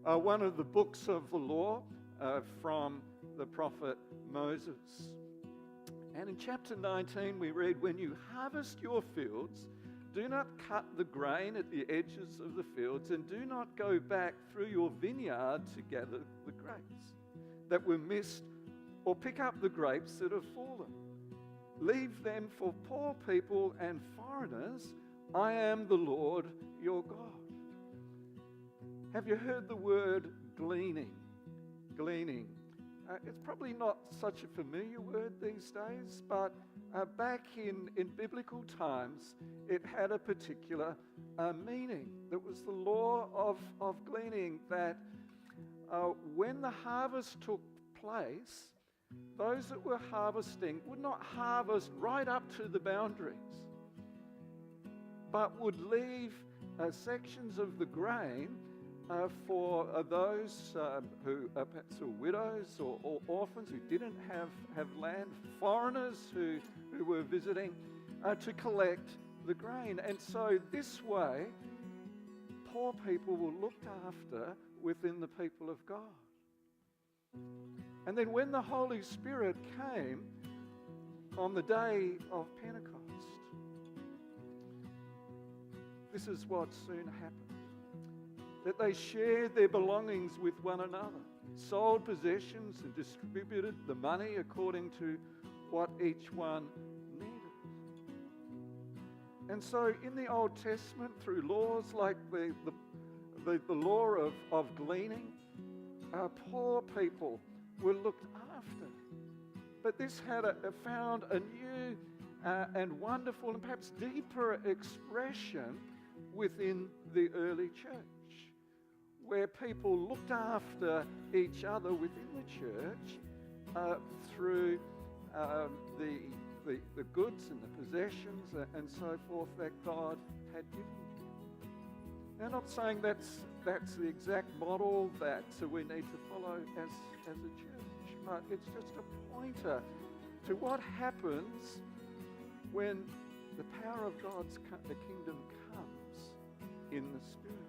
one of the books of the law from the prophet Moses. And in chapter 19 we read, "When you harvest your fields, do not cut the grain at the edges of the fields, and do not go back through your vineyard to gather the grapes that were missed, or pick up the grapes that have fallen. Leave them for poor people and foreigners. I am the Lord your God." Have you heard the word gleaning? Gleaning. It's probably not such a familiar word these days, but back in biblical times, it had a particular meaning. That was the law of gleaning, that when the harvest took place, those that were harvesting would not harvest right up to the boundaries, but would leave sections of the grain for those who perhaps were widows or orphans who didn't have land, foreigners who were visiting, to collect the grain. And so this way, poor people were looked after within the people of God. And then when the Holy Spirit came on the day of Pentecost, this is what soon happened. That they shared their belongings with one another, sold possessions and distributed the money according to what each one needed. And so in the Old Testament, through laws like the law of gleaning, poor people were looked after. But this had found a new and wonderful and perhaps deeper expression within the early church, where people looked after each other within the church through the goods and the possessions and so forth that God had given you. I'm not saying that's the exact model that we need to follow as a church, but it's just a pointer to what happens when the power of the kingdom comes in the Spirit.